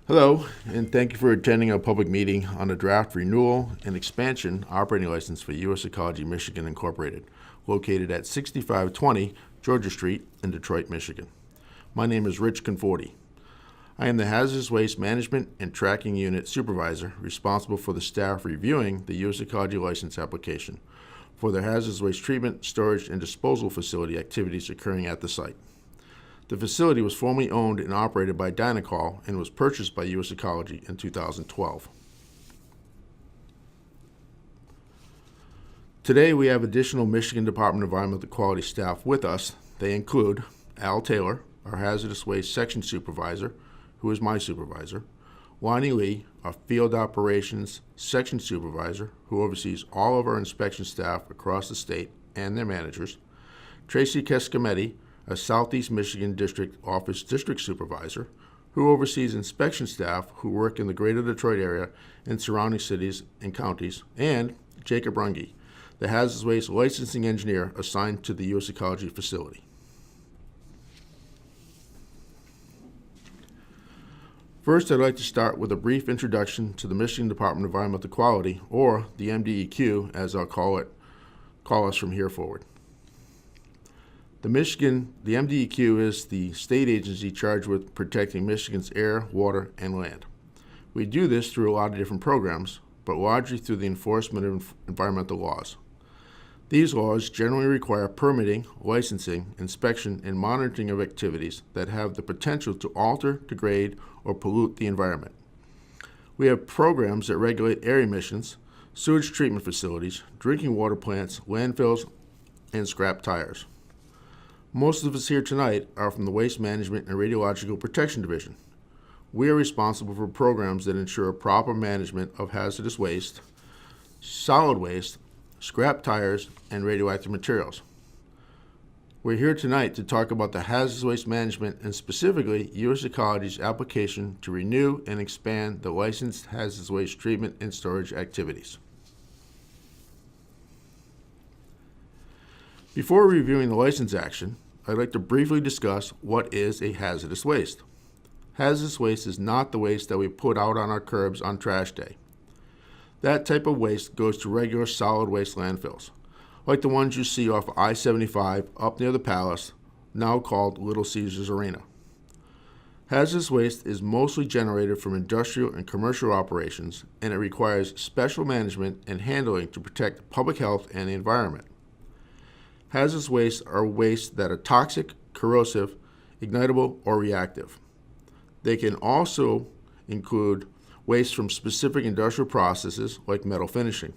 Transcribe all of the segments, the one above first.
Hello, and thank you for attending our public meeting on the draft renewal and expansion operating license for U.S. Ecology Michigan Incorporated, located at 6520 Georgia Street in Detroit, Michigan. My name is Rich Conforti. I am the Hazardous Waste Management and Tracking Unit Supervisor responsible for the staff reviewing the U.S. Ecology license application for their hazardous waste treatment, storage, and disposal facility activities occurring at the site. The facility was formerly owned and operated by Dynacol and was purchased by U.S. Ecology in 2012. Today we have additional Michigan Department of Environmental Quality staff with us. They include Al Taylor, our Hazardous Waste Section Supervisor, who is my supervisor, Lonnie Lee, our Field Operations Section Supervisor, who oversees all of our inspection staff across the state and their managers, Tracy Kescametti, a Southeast Michigan District Office District Supervisor, who oversees inspection staff who work in the greater Detroit area and surrounding cities and counties, and Jacob Runge, the Hazardous Waste Licensing Engineer assigned to the U.S. Ecology facility. First, I'd like to start with a brief introduction to the Michigan Department of Environmental Quality, or the MDEQ, as I'll call us from here forward. The MDEQ is the state agency charged with protecting Michigan's air, water, and land. We do this through a lot of different programs, but largely through the enforcement of environmental laws. These laws generally require permitting, licensing, inspection, and monitoring of activities that have the potential to alter, degrade, or pollute the environment. We have programs that regulate air emissions, sewage treatment facilities, drinking water plants, landfills, and scrap tires. Most of us here tonight are from the Waste Management and Radiological Protection Division. We are responsible for programs that ensure proper management of hazardous waste, solid waste, scrap tires, and radioactive materials. We're here tonight to talk about the hazardous waste management and specifically U.S. Ecology's application to renew and expand the licensed hazardous waste treatment and storage activities. Before reviewing the license action, I'd like to briefly discuss what is a hazardous waste. Hazardous waste is not the waste that we put out on our curbs on trash day. That type of waste goes to regular solid waste landfills, like the ones you see off I-75 up near the Palace, now called Little Caesars Arena. Hazardous waste is mostly generated from industrial and commercial operations, and it requires special management and handling to protect public health and the environment. Hazardous wastes are wastes that are toxic, corrosive, ignitable, or reactive. They can also include waste from specific industrial processes like metal finishing.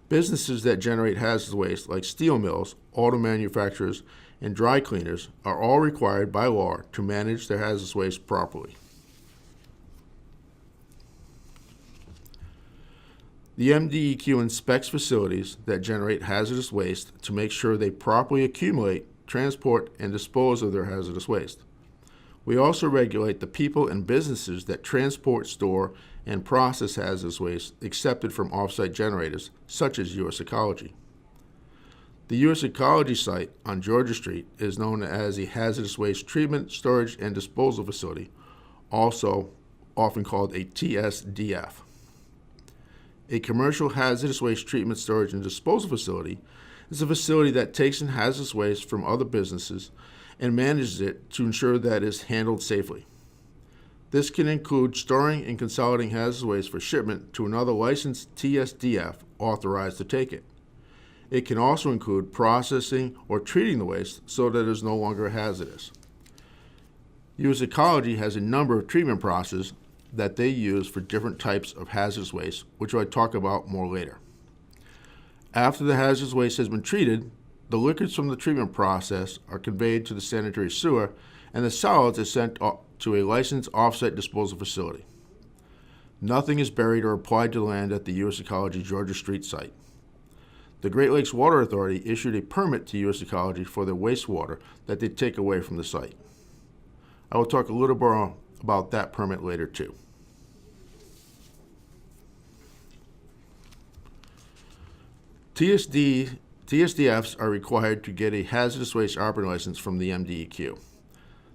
Businesses that generate hazardous waste like steel mills, auto manufacturers, and dry cleaners are all required by law to manage their hazardous waste properly. The MDEQ inspects facilities that generate hazardous waste to make sure they properly accumulate, transport, and dispose of their hazardous waste. We also regulate the people and businesses that transport, store, and process hazardous waste accepted from off-site generators, such as U.S. Ecology. The U.S. Ecology site on Georgia Street is known as a Hazardous Waste Treatment, Storage, and Disposal Facility, also often called a TSDF. A commercial hazardous waste treatment, storage, and disposal facility is a facility that takes in hazardous waste from other businesses and manages it to ensure that it is handled safely. This can include storing and consolidating hazardous waste for shipment to another licensed TSDF authorized to take it. It can also include processing or treating the waste so that it is no longer hazardous. U.S. Ecology has a number of treatment processes that they use for different types of hazardous waste, which I'll talk about more later. After the hazardous waste has been treated, the liquids from the treatment process are conveyed to the sanitary sewer, and the solids are sent to a licensed off-site disposal facility. Nothing is buried or applied to the land at the U.S. Ecology Georgia Street site. The Great Lakes Water Authority issued a permit to U.S. Ecology for their wastewater that they take away from the site. I will talk a little more about that permit later too. TSDFs are required to get a hazardous waste operating license from the MDEQ.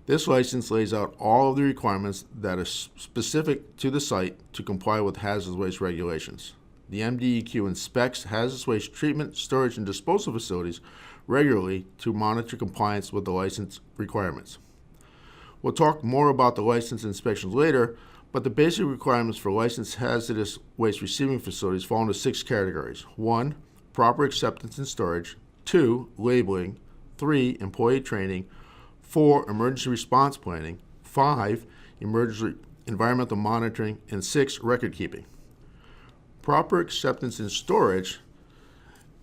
This license lays out all of the requirements that are specific to the site to comply with hazardous waste regulations. The MDEQ inspects hazardous waste treatment, storage, and disposal facilities regularly to monitor compliance with the license requirements. We'll talk more about the license inspections later, but the basic requirements for licensed hazardous waste receiving facilities fall into 6 categories. 1, proper acceptance and storage. 2, labeling. 3, employee training. 4, emergency response planning. 5, emergency environmental monitoring. And 6, record keeping. Proper acceptance and storage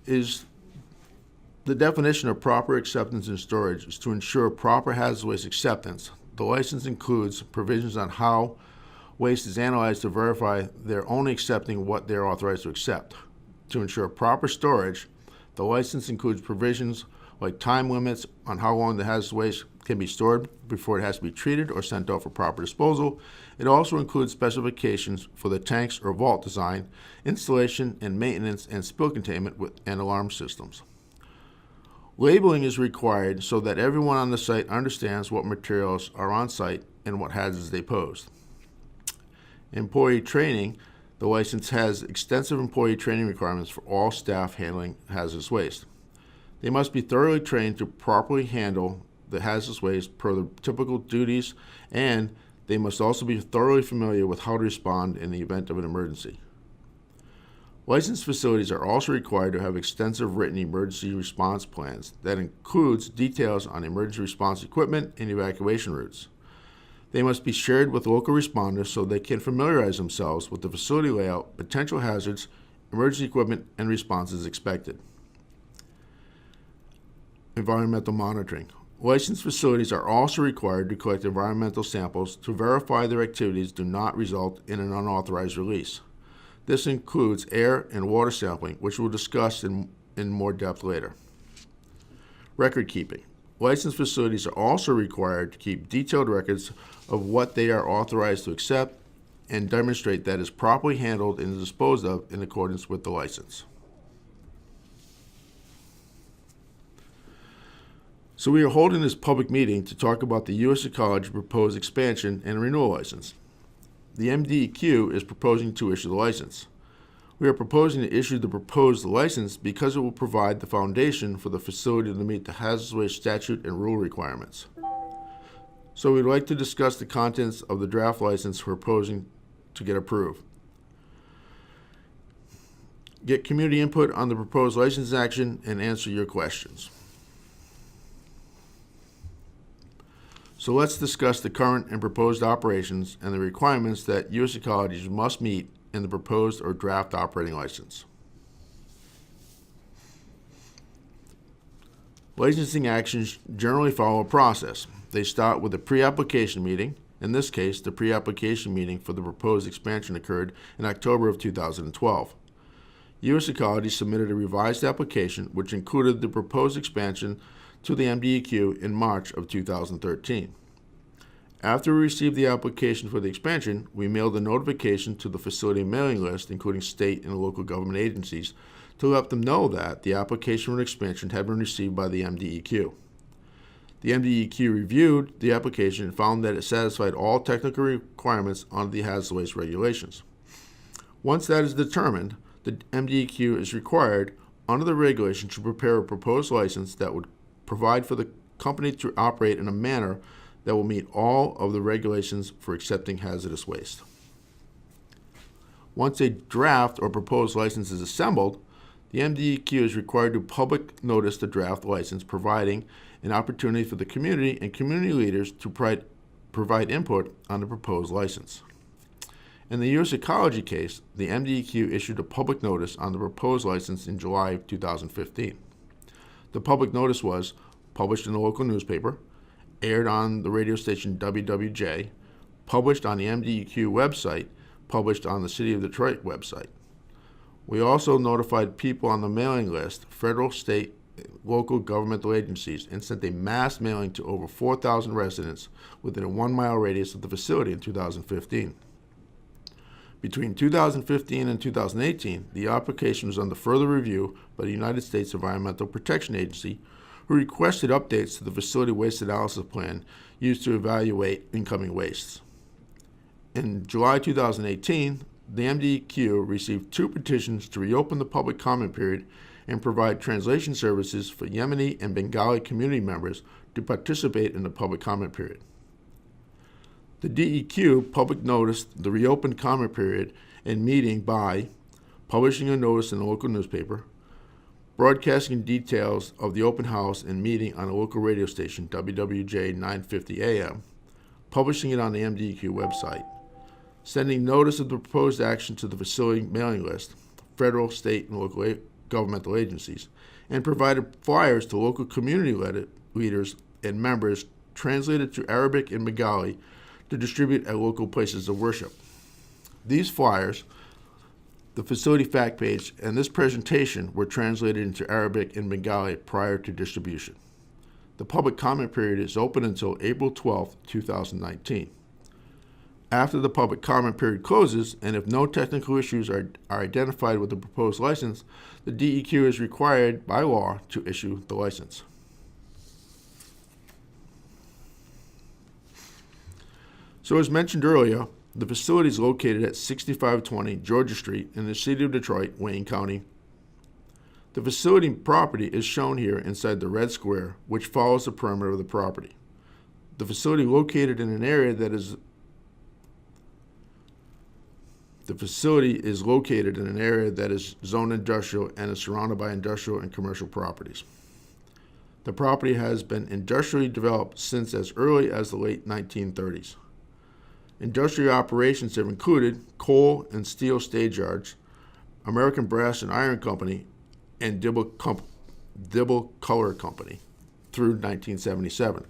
is the definition of proper acceptance and storage is to ensure proper hazardous waste acceptance. The license includes provisions on how waste is analyzed to verify they're only accepting what they're authorized to accept. To ensure proper storage, the license includes provisions like time limits on how long the hazardous waste can be stored before it has to be treated or sent out for proper disposal. It also includes specifications for the tanks or vault design, installation and maintenance, and spill containment and alarm systems. Labeling is required so that everyone on the site understands what materials are on site and what hazards they pose. Employee training. The license has extensive employee training requirements for all staff handling hazardous waste. They must be thoroughly trained to properly handle the hazardous waste per the typical duties, and they must also be thoroughly familiar with how to respond in the event of an emergency. Licensed facilities are also required to have extensive written emergency response plans that includes details on emergency response equipment and evacuation routes. They must be shared with local responders so they can familiarize themselves with the facility layout, potential hazards, emergency equipment, and responses expected. Environmental monitoring. Licensed facilities are also required to collect environmental samples to verify their activities do not result in an unauthorized release. This includes air and water sampling, which we'll discuss in more depth later. Record keeping. Licensed facilities are also required to keep detailed records of what they are authorized to accept and demonstrate that is properly handled and disposed of in accordance with the license. So we are holding this public meeting to talk about the U.S. Ecology proposed expansion and renewal license. The MDEQ is proposing to issue the license. We are proposing to issue the proposed license because it will provide the foundation for the facility to meet the hazardous waste statute and rule requirements. So we'd like to discuss the contents of the draft license we're proposing to get approved. Get community input on the proposed license action and answer your questions. So let's discuss the current and proposed operations and the requirements that U.S. Ecology must meet in the proposed or draft operating license. Licensing actions generally follow a process. They start with a pre-application meeting. In this case, the pre-application meeting for the proposed expansion occurred in October of 2012. U.S. Ecology submitted a revised application which included the proposed expansion to the MDEQ in March of 2013. After we received the application for the expansion, we mailed a notification to the facility mailing list, including state and local government agencies, to let them know that the application for an expansion had been received by the MDEQ. The MDEQ reviewed the application and found that it satisfied all technical requirements under the hazardous waste regulations. Once that is determined, the MDEQ is required, under the regulation, to prepare a proposed license that would provide for the company to operate in a manner that will meet all of the regulations for accepting hazardous waste. Once a draft or proposed license is assembled, the MDEQ is required to public notice the draft license, providing an opportunity for the community and community leaders to provide input on the proposed license. In the U.S. Ecology case, the MDEQ issued a public notice on the proposed license in July of 2015. The public notice was published in the local newspaper, aired on the radio station WWJ, published on the MDEQ website, published on the City of Detroit website. We also notified people on the mailing list, federal, state, local governmental agencies, and sent a mass mailing to over 4,000 residents within a 1-mile radius of the facility in 2015. Between 2015 and 2018, the application was under further review by the United States Environmental Protection Agency, who who requested updates to the facility waste analysis plan used to evaluate incoming wastes. In July 2018, the MDEQ received 2 petitions to reopen the public comment period and provide translation services for Yemeni and Bengali community members to participate in the public comment period. The DEQ public noticed the reopened comment period and meeting by publishing a notice in the local newspaper, broadcasting details of the open house and meeting on a local radio station, WWJ 950 AM, publishing it on the MDEQ website, sending notice of the proposed action to the facility mailing list, federal, state, and local governmental agencies, and provided flyers to local community leaders and members translated to Arabic and Bengali to distribute at local places of worship. These flyers, the facility fact page, and this presentation were translated into Arabic and Bengali prior to distribution. The public comment period is open until April 12, 2019. After the public comment period closes, and if no technical issues are identified with the proposed license, the DEQ is required by law to issue the license. So as mentioned earlier, the facility is located at 6520 Georgia Street in the city of Detroit, Wayne County. The facility property is shown here inside the red square, which follows the perimeter of the property. The facility located in an area that is zoned industrial and is surrounded by industrial and commercial properties. The property has been industrially developed since as early as the late 1930s. Industrial operations have included coal and steel stage yards, American Brass and Iron Company, and Dibble Color Company through 1977.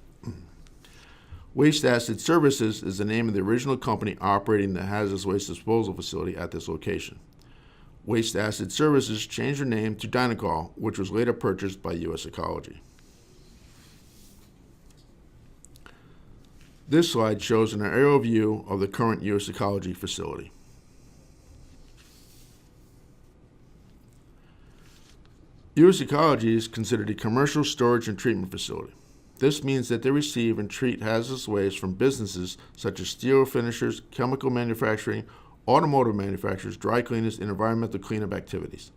Waste Acid Services is the name of the original company operating the hazardous waste disposal facility at this location. Waste Acid Services changed their name to Dynacol, which was later purchased by U.S. Ecology. This slide shows an aerial view of the current U.S. Ecology facility. U.S. Ecology is considered a commercial storage and treatment facility. This means that they receive and treat hazardous waste from businesses such as steel finishers, chemical manufacturing, automotive manufacturers, dry cleaners, and environmental cleanup activities.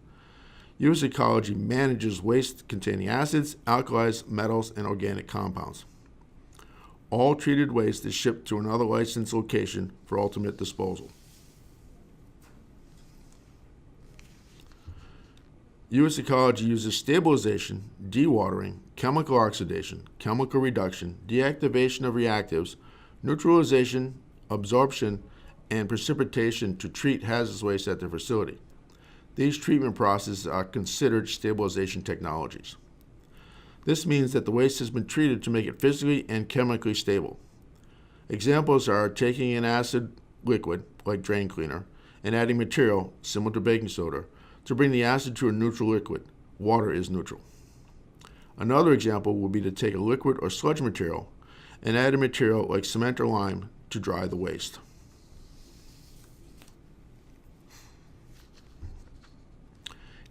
U.S. Ecology manages waste containing acids, alkalis, metals, and organic compounds. All treated waste is shipped to another licensed location for ultimate disposal. U.S. Ecology uses stabilization, dewatering, chemical oxidation, chemical reduction, deactivation of reactives, neutralization, absorption, and precipitation to treat hazardous waste at their facility. These treatment processes are considered stabilization technologies. This means that the waste has been treated to make it physically and chemically stable. Examples are taking an acid liquid, like drain cleaner, and adding material, similar to baking soda, to bring the acid to a neutral liquid. Water is neutral. Another example would be to take a liquid or sludge material and add a material like cement or lime to dry the waste.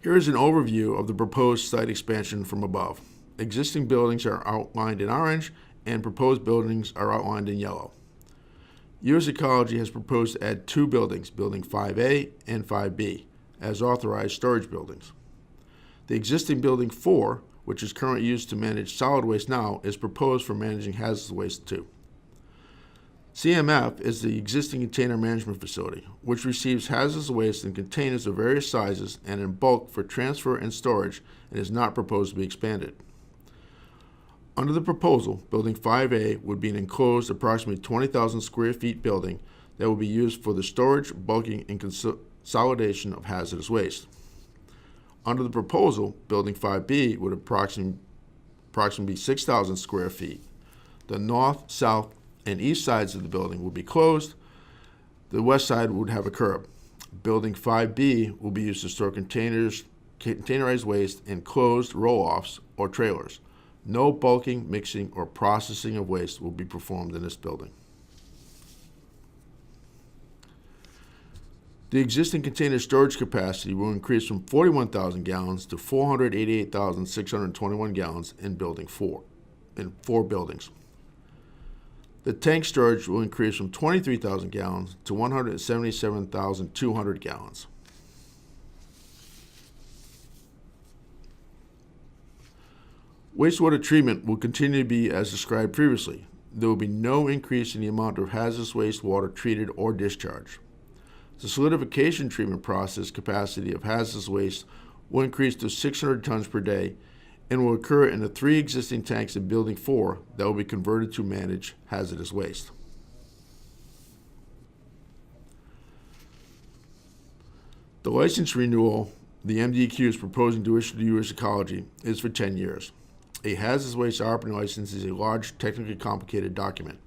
Here is an overview of the proposed site expansion from above. Existing buildings are outlined in orange, and proposed buildings are outlined in yellow. U.S. Ecology has proposed to add 2 buildings, Building 5A and 5B, as authorized storage buildings. The existing Building 4, which is currently used to manage solid waste now, is proposed for managing hazardous waste too. CMF is the existing container management facility, which receives hazardous waste in containers of various sizes and in bulk for transfer and storage, and is not proposed to be expanded. Under the proposal, Building 5A would be an enclosed approximately 20,000 square feet building that would be used for the storage, bulking, and consolidation of hazardous waste. Under the proposal, Building 5B would approximately 6,000 square feet. The north, south, and east sides of the building would be closed. The west side would have a curb. Building 5B will be used to store containerized waste in closed roll-offs or trailers. No bulking, mixing, or processing of waste will be performed in this building. The existing container storage capacity will increase from 41,000 gallons to 488,621 gallons in Building 4, in 4 buildings. The tank storage will increase from 23,000 gallons to 177,200 gallons. Wastewater treatment will continue to be as described previously. There will be no increase in the amount of hazardous wastewater treated or discharged. The solidification treatment process capacity of hazardous waste will increase to 600 tons per day and will occur in the 3 existing tanks in Building 4 that will be converted to manage hazardous waste. The license renewal the MDEQ is proposing to issue to US Ecology is for 10 years. A hazardous waste operating license is a large, technically complicated document.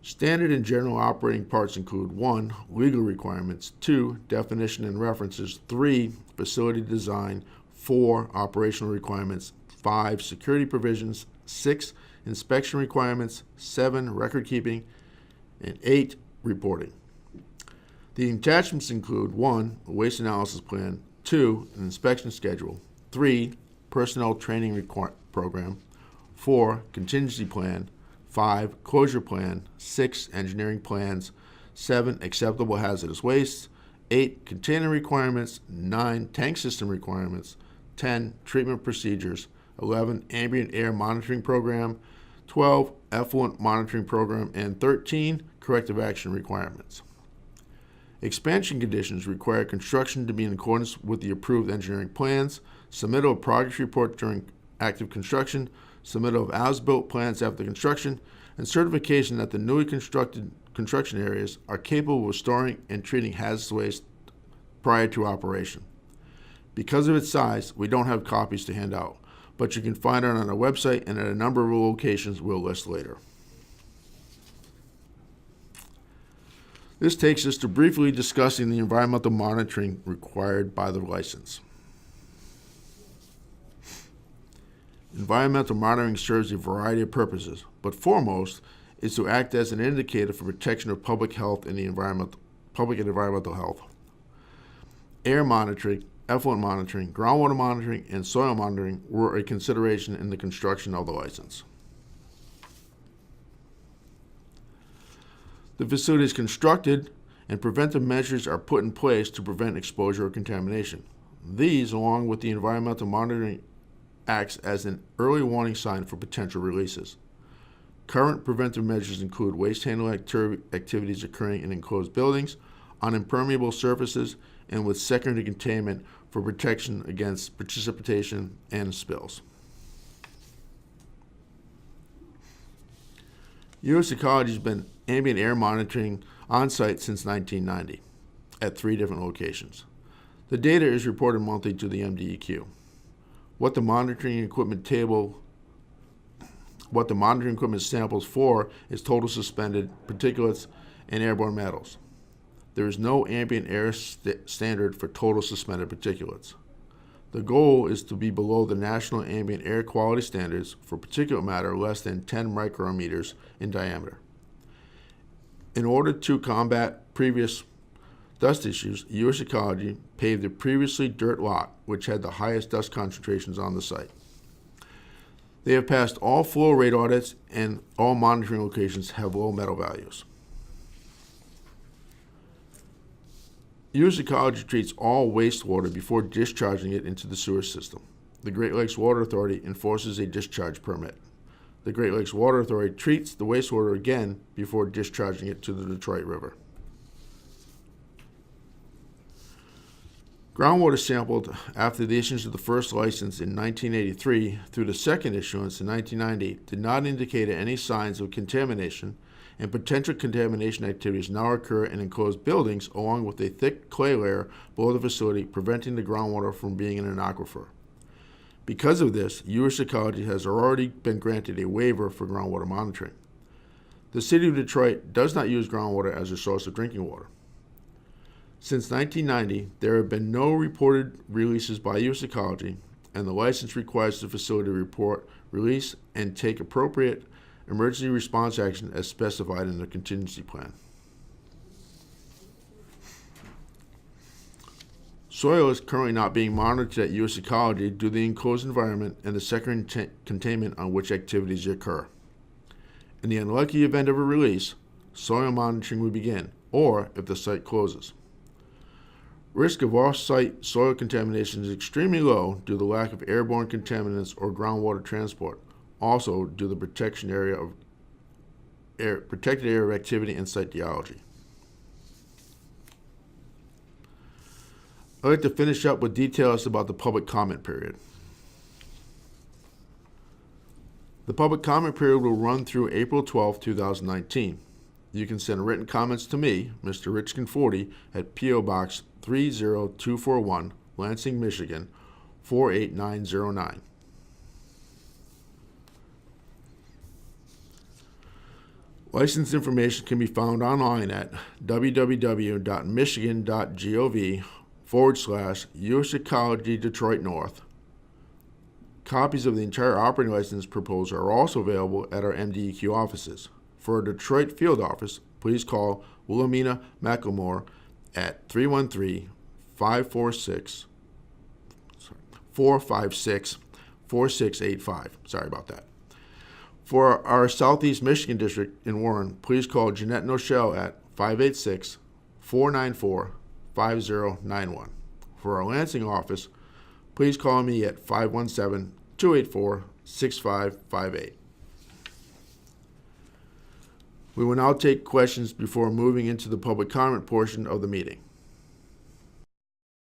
Standard and general operating parts include 1. Legal requirements, 2. Definition and references, 3. Facility design, 4. Operational requirements, 5. Security provisions, 6. Inspection requirements, 7. Record keeping, and 8. Reporting. The attachments include 1. A waste analysis plan, 2. An inspection schedule, 3. Personnel training program, 4. Contingency plan, 5. Closure plan, 6. Engineering plans, 7. Acceptable hazardous waste, 8. Container requirements, 9. Tank system requirements, 10. Treatment procedures, 11. Ambient air monitoring program, 12. Effluent monitoring program, and 13. Corrective action requirements. Expansion conditions require construction to be in accordance with the approved engineering plans, submittal of progress report during active construction, submittal of as-built plans after construction, and certification that the newly constructed construction areas are capable of storing and treating hazardous waste prior to operation. Because of its size, we don't have copies to hand out, but you can find it on our website and at a number of locations we'll list later. This takes us to briefly discussing the environmental monitoring required by the license. Environmental monitoring serves a variety of purposes, but foremost is to act as an indicator for protection of public health and public and environmental health. Air monitoring, effluent monitoring, groundwater monitoring, and soil monitoring were a consideration in the construction of the license. The facility is constructed and preventive measures are put in place to prevent exposure or contamination. These, along with the environmental monitoring, acts as an early warning sign for potential releases. Current preventive measures include waste handling activities occurring in enclosed buildings, on impermeable surfaces, and with secondary containment for protection against precipitation and spills. US Ecology has been ambient air monitoring on-site since 1990 at 3 different locations. The data is reported monthly to the MDEQ. What the monitoring equipment samples for is total suspended particulates and airborne metals. There is no ambient air standard for total suspended particulates. The goal is to be below the national ambient air quality standards for particulate matter less than 10 micrometers in diameter. In order to combat previous dust issues, US Ecology paved the previously dirt lot, which had the highest dust concentrations on the site. They have passed all flow rate audits and all monitoring locations have low metal values. US Ecology treats all wastewater before discharging it into the sewer system. The Great Lakes Water Authority enforces a discharge permit. The Great Lakes Water Authority treats the wastewater again before discharging it to the Detroit River. Groundwater sampled after the issuance of the first license in 1983 through the second issuance in 1990 did not indicate any signs of contamination, and potential contamination activities now occur in enclosed buildings along with a thick clay layer below the facility, preventing the groundwater from being in an aquifer. Because of this, US Ecology has already been granted a waiver for groundwater monitoring. The City of Detroit does not use groundwater as a source of drinking water. Since 1990, there have been no reported releases by US Ecology, and the license requires the facility to report, release, and take appropriate emergency response action as specified in the contingency plan. Soil is currently not being monitored at US Ecology due to the enclosed environment and the second containment on which activities occur. In the unlikely event of a release, soil monitoring will begin, or if the site closes. Risk of off-site soil contamination is extremely low due to the lack of airborne contaminants or groundwater transport, also due to the protected area of activity and site geology. I'd like to finish up with details about the public comment period. The public comment period will run through April 12, 2019. You can send written comments to me, Mr. Rich Conforti, at P.O. Box 30241, Lansing, Michigan, 48909. License information can be found online at www.michigan.gov/US Ecology Detroit North. Copies of the entire operating license proposal are also available at our MDEQ offices. For our Detroit field office, please call Wilhelmina McElmore at 313-456-4685. Sorry about that. For our Southeast Michigan District in Warren, please call Jeanette Nochelle at 586-494-5091. For our Lansing office, please call me at 517-284-6558. We will now take questions before moving into the public comment portion of the meeting.